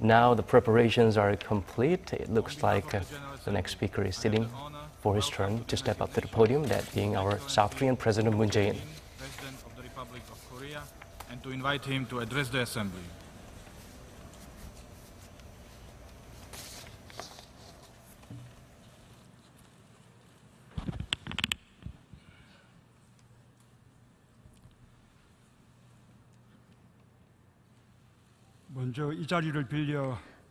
Now the preparations are complete. It looks like the next speaker is sitting for his turn to step up to the podium, that being our South Korean President Moon Jae-in. President of the Republic of Korea, and to invite him to address the Assembly.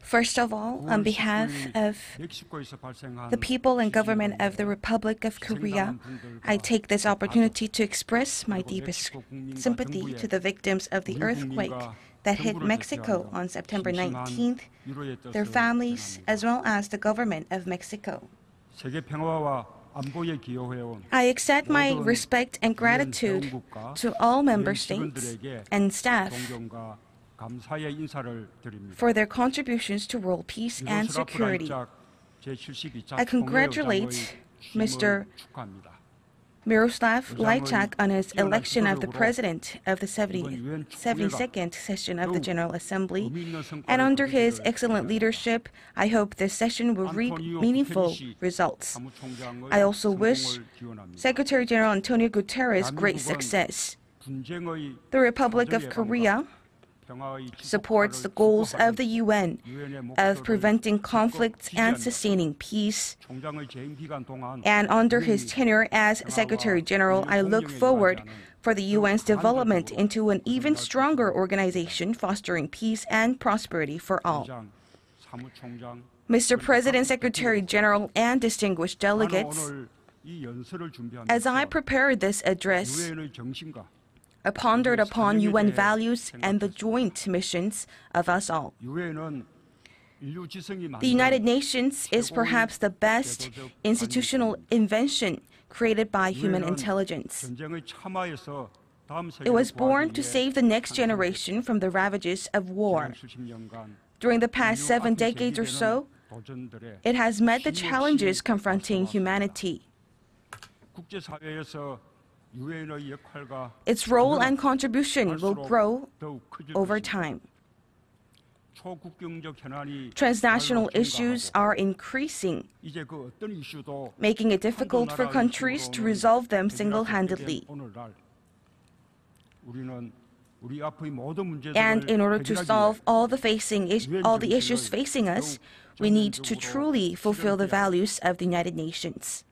First of all, on behalf of the people and government of the Republic of Korea, I take this opportunity to express my deepest sympathy to the victims of the earthquake that hit Mexico on September 19th, their families, as well as the government of Mexico. I extend my respect and gratitude to all member states and staff for their contributions to world peace and security. I congratulate Mr. Miroslav Lajčák on his election of the President of the 72nd session of the General Assembly, and under his excellent leadership, I hope this session will reap meaningful results. I also wish Secretary General Antonio Guterres great success. The Republic of Korea supports the goals of the UN of preventing conflicts and sustaining peace. And under his tenure as Secretary General, I look forward for the UN's development into an even stronger organization fostering peace and prosperity for all. Mr. President, Secretary General, and distinguished delegates, as I prepared this address, I pondered upon UN values and the joint missions of us all. The United Nations is perhaps the best institutional invention created by human intelligence. It was born to save the next generation from the ravages of war. During the past 7 decades or so, it has met the challenges confronting humanity. Its role and contribution will grow over time. Transnational issues are increasing, making it difficult for countries to resolve them single-handedly. And in order to solve all the issues facing us, we need to truly fulfill the values of the United Nations.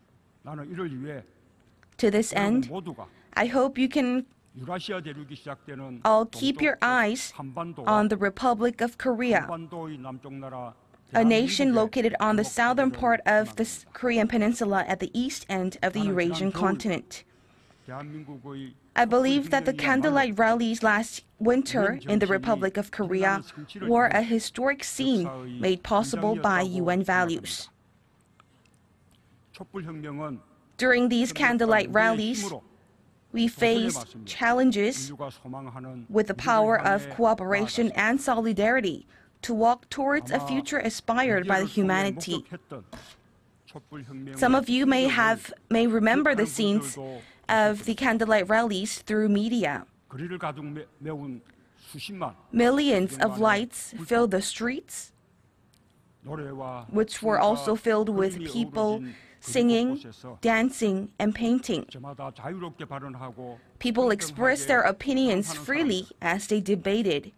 To this end, I hope you can all keep your eyes on the Republic of Korea, a nation located on the southern part of the Korean Peninsula at the east end of the Eurasian continent. I believe that the candlelight rallies last winter in the Republic of Korea were a historic scene made possible by UN values. During these candlelight rallies, we faced challenges with the power of cooperation and solidarity to walk towards a future aspired by the humanity. Some of you may remember the scenes of the candlelight rallies through media. Millions of lights filled the streets, which were also filled with people singing, dancing, and painting. People expressed their opinions freely as they debated.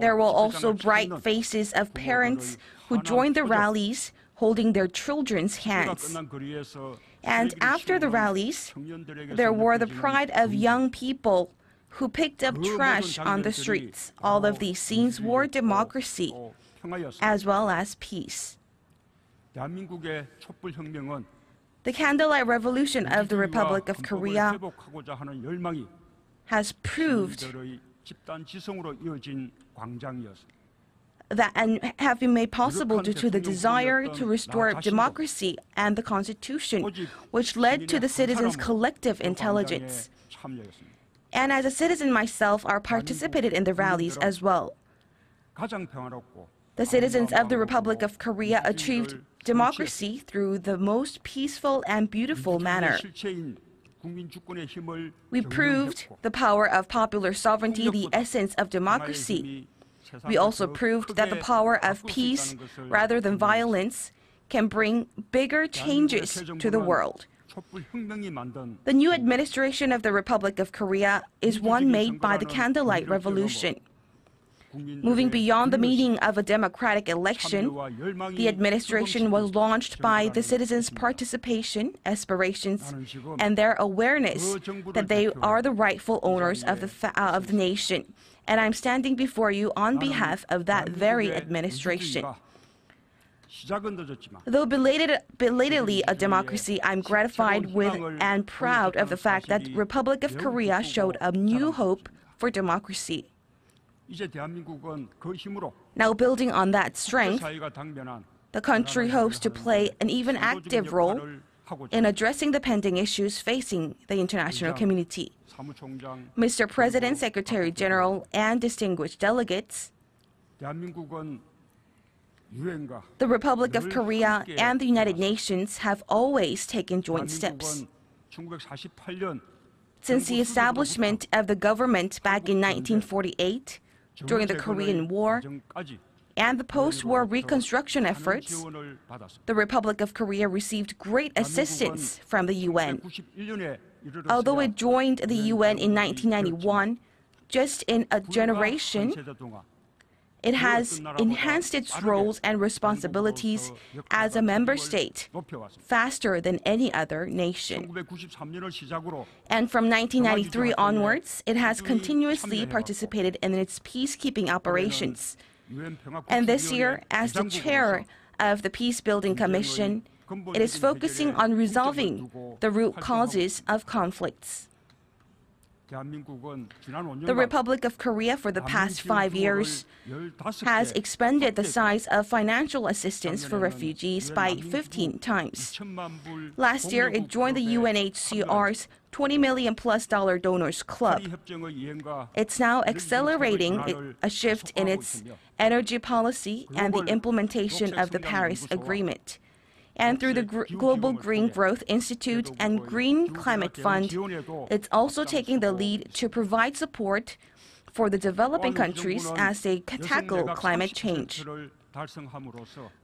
There were also bright faces of parents who joined the rallies holding their children's hands. And after the rallies, there were the pride of young people who picked up trash on the streets. All of these scenes were democracy as well as peace. The candlelight revolution of the Republic of Korea has proved that and have been made possible due to the desire to restore democracy and the Constitution, which led to the citizens' collective intelligence. And as a citizen myself, I participated in the rallies as well. The citizens of the Republic of Korea achieved democracy through the most peaceful and beautiful manner. We proved the power of popular sovereignty, the essence of democracy, We also proved that the power of peace, rather than violence, can bring bigger changes to the world. The new administration of the Republic of Korea is one made by the Candlelight Revolution. Moving beyond the meaning of a democratic election, the administration was launched by the citizens' participation, aspirations, and their awareness that they are the rightful owners of the nation. And I'm standing before you on behalf of that very administration. Though belatedly a democracy, I'm gratified with and proud of the fact that the Republic of Korea showed a new hope for democracy. Now, building on that strength, the country hopes to play an even active role in addressing the pending issues facing the international community. Mr. President, Secretary General, and distinguished delegates, the Republic of Korea and the United Nations have always taken joint steps. Since the establishment of the government back in 1948, during the Korean War, and the post-war reconstruction efforts, the Republic of Korea received great assistance from the UN. Although it joined the UN in 1991, just in a generation, it has enhanced its roles and responsibilities as a member state faster than any other nation. And from 1993 onwards, it has continuously participated in its peacekeeping operations. And this year, as the chair of the Peacebuilding Commission, it is focusing on resolving the root causes of conflicts. The Republic of Korea for the past 5 years has expanded the size of financial assistance for refugees by 15 times. Last year, it joined the UNHCR's $20 million+ donors club. It's now accelerating a shift in its energy policy and the implementation of the Paris Agreement. And through the Global Green Growth Institute and Green Climate Fund, it's also taking the lead to provide support for the developing countries as they tackle climate change.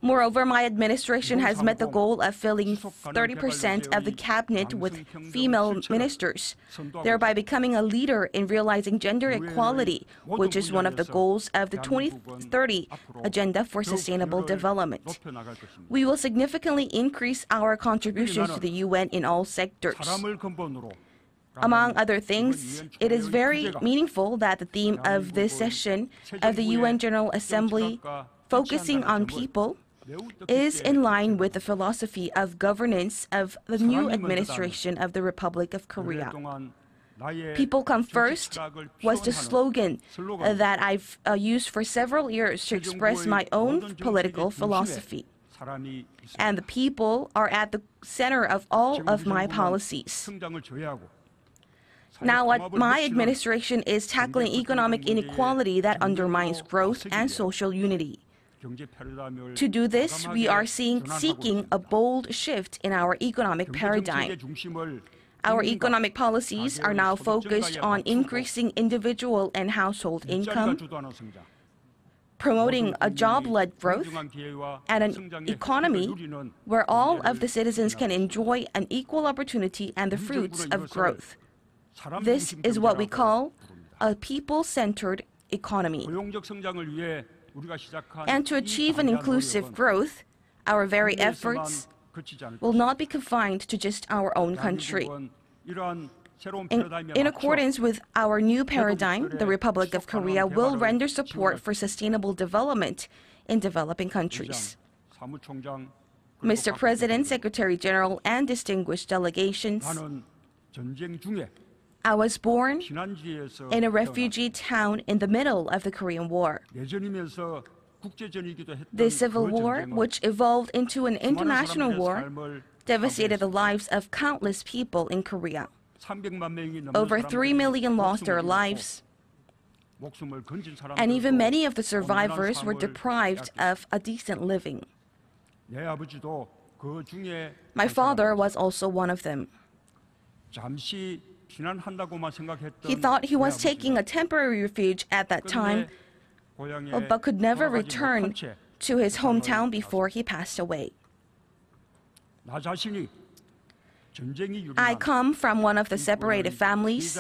Moreover, my administration has met the goal of filling 30% of the cabinet with female ministers, thereby becoming a leader in realizing gender equality, which is one of the goals of the 2030 Agenda for Sustainable Development. We will significantly increase our contributions to the UN in all sectors. Among other things, it is very meaningful that the theme of this session of the UN General Assembly, focusing on people, is in line with the philosophy of governance of the new administration of the Republic of Korea. People come first was the slogan that I've used for several years to express my own political philosophy. And the people are at the center of all of my policies. Now, what my administration is tackling economic inequality that undermines growth and social unity. To do this, we are seeking a bold shift in our economic paradigm. Our economic policies are now focused on increasing individual and household income, promoting a job-led growth, and an economy where all of the citizens can enjoy an equal opportunity and the fruits of growth. This is what we call a people-centered economy. And to achieve an inclusive growth, our very efforts will not be confined to just our own country. In accordance with our new paradigm, the Republic of Korea will render support for sustainable development in developing countries. Mr. President, Secretary General, and distinguished delegations, I was born in a refugee town in the middle of the Korean War. The Civil War, which evolved into an international war, devastated the lives of countless people in Korea. Over 3 million lost their lives, and even many of the survivors were deprived of a decent living. My father was also one of them. He thought he was taking a temporary refuge at that time, but could never return to his hometown before he passed away. I come from one of the separated families,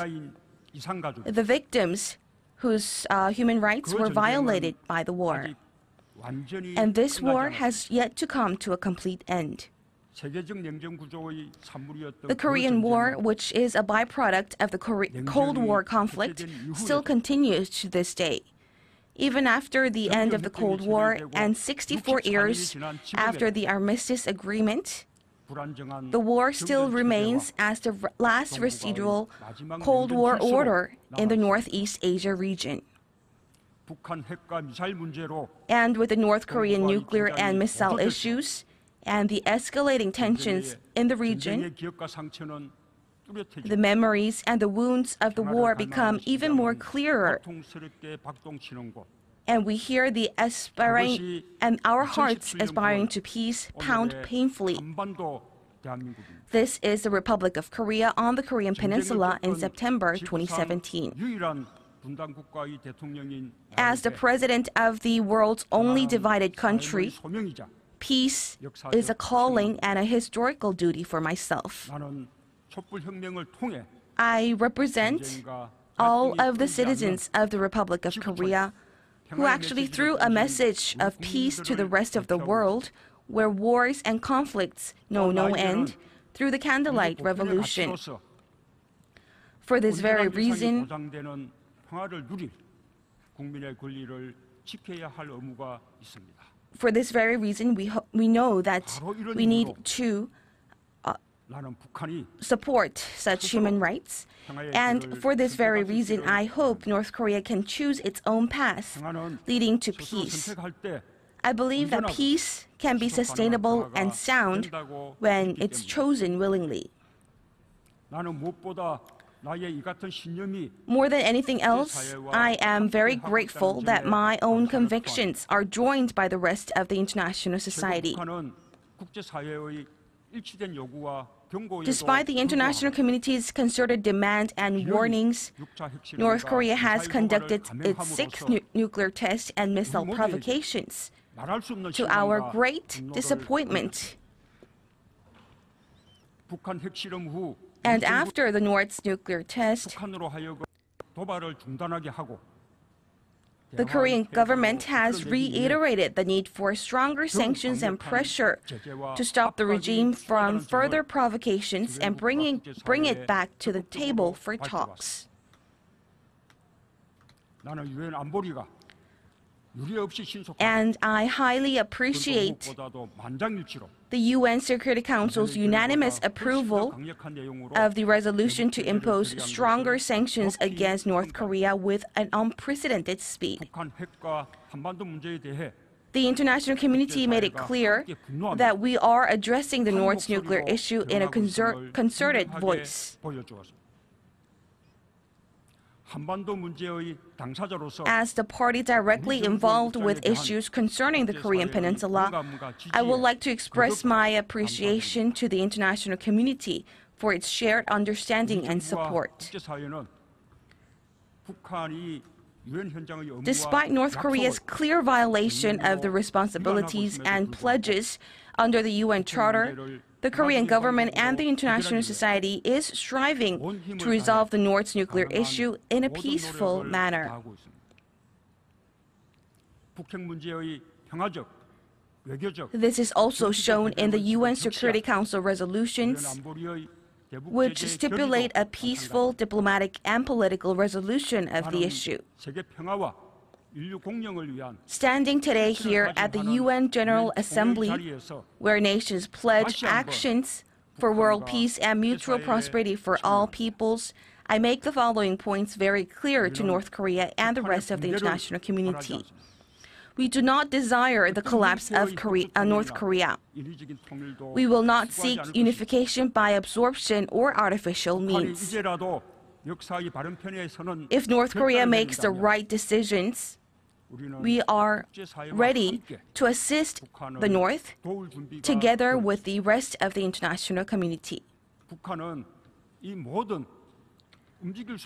the victims whose human rights were violated by the war. And this war has yet to come to a complete end. The Korean War, which is a byproduct of the Cold War conflict, still continues to this day. Even after the end of the Cold War and 64 years after the Armistice Agreement, the war still remains as the last residual Cold War order in the Northeast Asia region. And with the North Korean nuclear and missile issues and the escalating tensions in the region, the memories and the wounds of the war become even more clearer. And we hear the aspiring and our hearts aspiring to peace pound painfully. This is the Republic of Korea on the Korean Peninsula in September 2017. As the president of the world's only divided country, peace is a calling and a historical duty for myself. I represent all of the citizens of the Republic of Korea who actually threw a message of peace to the rest of the world, where wars and conflicts know no end, through the Candlelight Revolution. For this very reason, we know that we need to support such human rights. And for this very reason, I hope North Korea can choose its own path leading to peace. I believe that peace can be sustainable and sound when it's chosen willingly. More than anything else, I am very grateful that my own convictions are joined by the rest of the international society. Despite the international community's concerted demand and warnings, North Korea has conducted its sixth nuclear test and missile provocations, to our great disappointment. And after the North's nuclear test, the Korean government has reiterated the need for stronger sanctions and pressure to stop the regime from further provocations and bring it back to the table for talks. And I highly appreciate the UN Security Council's unanimous approval of the resolution to impose stronger sanctions against North Korea with an unprecedented speed. The international community made it clear that we are addressing the North's nuclear issue in a concerted voice. As the party directly involved with issues concerning the Korean Peninsula, I would like to express my appreciation to the international community for its shared understanding and support. Despite North Korea's clear violation of the responsibilities and pledges under the UN Charter, the Korean government and the international society is striving to resolve the North's nuclear issue in a peaceful manner. This is also shown in the UN Security Council resolutions, which stipulate a peaceful, diplomatic, and political resolution of the issue. Standing today here at the UN General Assembly, where nations pledge actions for world peace and mutual prosperity for all peoples, I make the following points very clear to North Korea and the rest of the international community. We do not desire the collapse of North Korea. We will not seek unification by absorption or artificial means. If North Korea makes the right decisions, we are ready to assist the North together with the rest of the international community.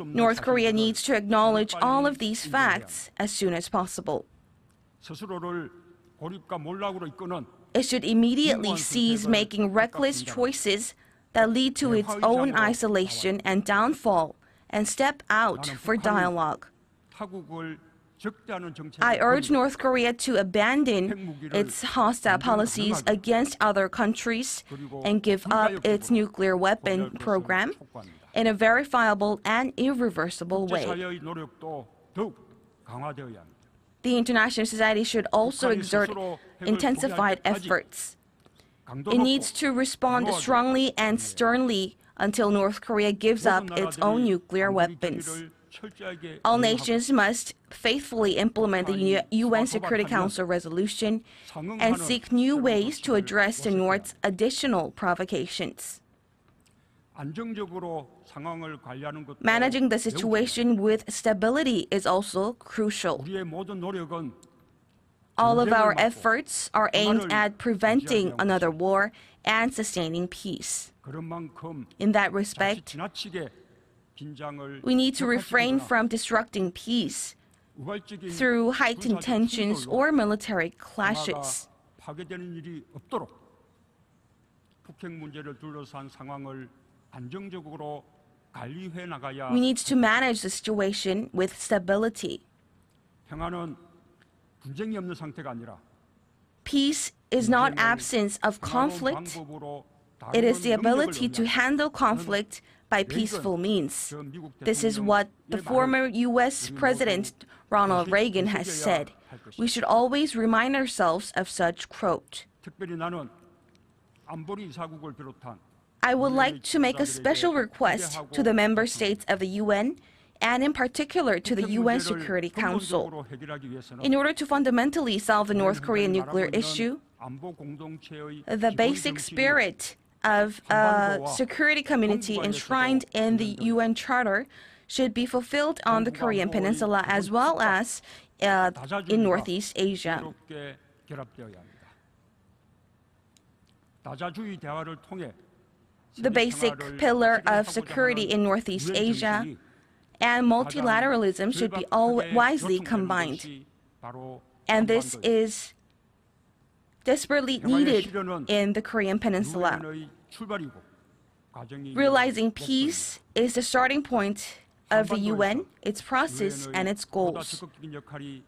North Korea needs to acknowledge all of these facts as soon as possible. It should immediately cease making reckless choices that lead to its own isolation and downfall and step out for dialogue. I urge North Korea to abandon its hostile policies against other countries and give up its nuclear weapon program in a verifiable and irreversible way. The international society should also exert intensified efforts. It needs to respond strongly and sternly until North Korea gives up its own nuclear weapons. All nations must faithfully implement the UN Security Council resolution and seek new ways to address the North's additional provocations. Managing the situation with stability is also crucial. All of our efforts are aimed at preventing another war and sustaining peace. In that respect, we need to refrain from disrupting peace through heightened tensions or military clashes. We need to manage the situation with stability. Peace is not absence of conflict. It is the ability to handle conflict by peaceful means. This is what the former U.S. President Ronald Reagan has said. We should always remind ourselves of such quote. I would like to make a special request to the member states of the UN and in particular to the UN Security Council. In order to fundamentally solve the North Korean nuclear issue, the basic spirit of a security community enshrined in the UN Charter should be fulfilled on the Korean Peninsula as well as in Northeast Asia. The basic pillar of security in Northeast Asia and multilateralism should be wisely combined. And this is desperately needed in the Korean Peninsula. Realizing peace is the starting point of the UN, its process, and its goals.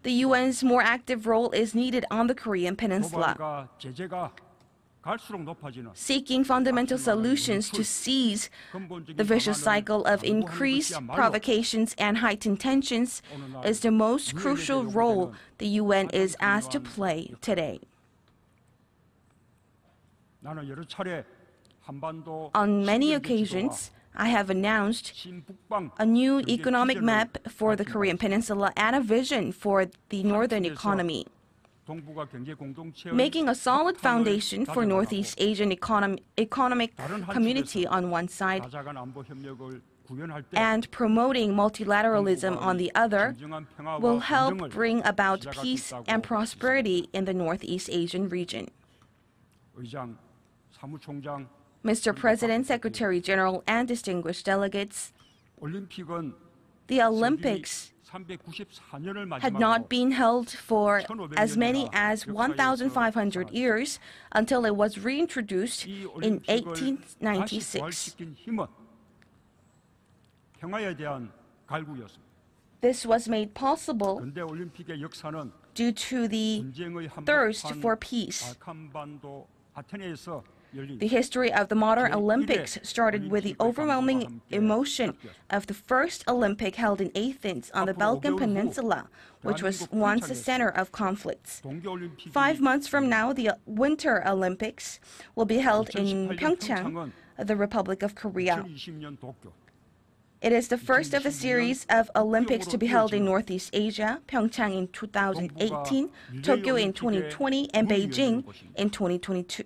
The UN's more active role is needed on the Korean Peninsula. Seeking fundamental solutions to seize the vicious cycle of increased provocations and heightened tensions is the most crucial role the UN is asked to play today. On many occasions, I have announced a new economic map for the Korean Peninsula and a vision for the northern economy. Making a solid foundation for Northeast Asian economic community on one side and promoting multilateralism on the other will help bring about peace and prosperity in the Northeast Asian region. Mr. President, Secretary General, and distinguished delegates, the Olympics had not been held for as many as 1,500 years until it was reintroduced in 1896. This was made possible due to the thirst for peace. The history of the modern Olympics started with the overwhelming emotion of the first Olympic held in Athens on the Balkan Peninsula, which was once the center of conflicts. 5 months from now, the Winter Olympics will be held in Pyeongchang, the Republic of Korea. It is the first of a series of Olympics to be held in Northeast Asia, Pyeongchang in 2018, Tokyo in 2020, and Beijing in 2022.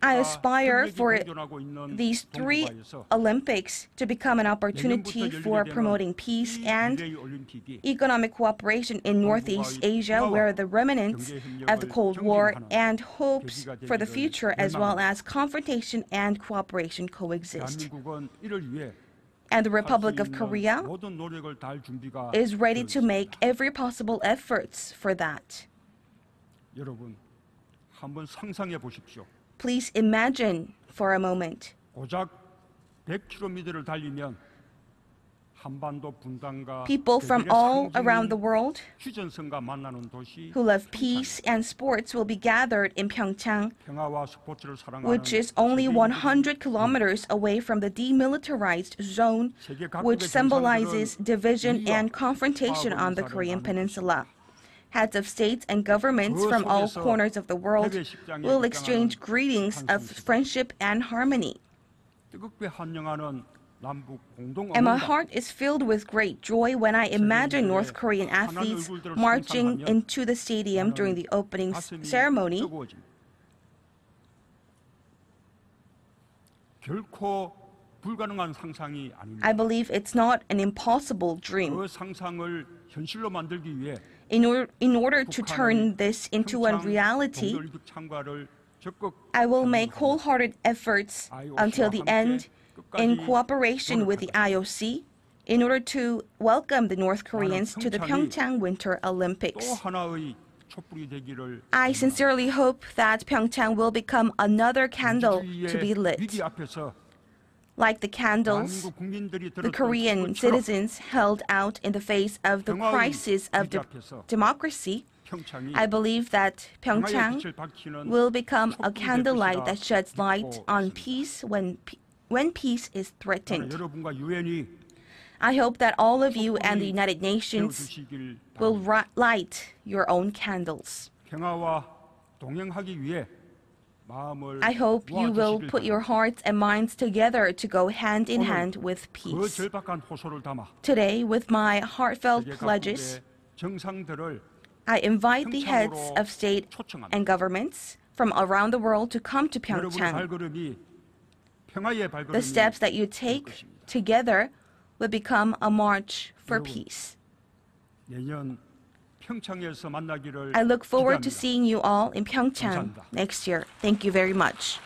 I aspire for these 3 Olympics to become an opportunity for promoting peace and economic cooperation in Northeast Asia, where the remnants of the Cold War and hopes for the future, as well as confrontation and cooperation, coexist. And the Republic of Korea is ready to make every possible efforts for that. Please imagine for a moment. People from all around the world who love peace and sports will be gathered in Pyeongchang, which is only 100 kilometers away from the demilitarized zone, which symbolizes division and confrontation on the Korean Peninsula. Heads of states and governments from all corners of the world will exchange greetings of friendship and harmony. And my heart is filled with great joy when I imagine North Korean athletes marching into the stadium during the opening ceremony. I believe it's not an impossible dream. In order to turn this into a reality, I will make wholehearted efforts until the end in cooperation with the IOC in order to welcome the North Koreans to the Pyeongchang Winter Olympics. I sincerely hope that Pyeongchang will become another candle to be lit. Like the candles the Korean citizens held out in the face of the crisis of democracy, I believe that Pyeongchang will become a candlelight that sheds light on peace when peace is threatened. I hope that all of you and the United Nations will light your own candles. I hope you will put your hearts and minds together to go hand in hand with peace. Today, with my heartfelt pledges, I invite the heads of state and governments from around the world to come to Pyeongchang. The steps that you take together will become a march for peace. I look forward to seeing you all in Pyeongchang next year. Thank you very much.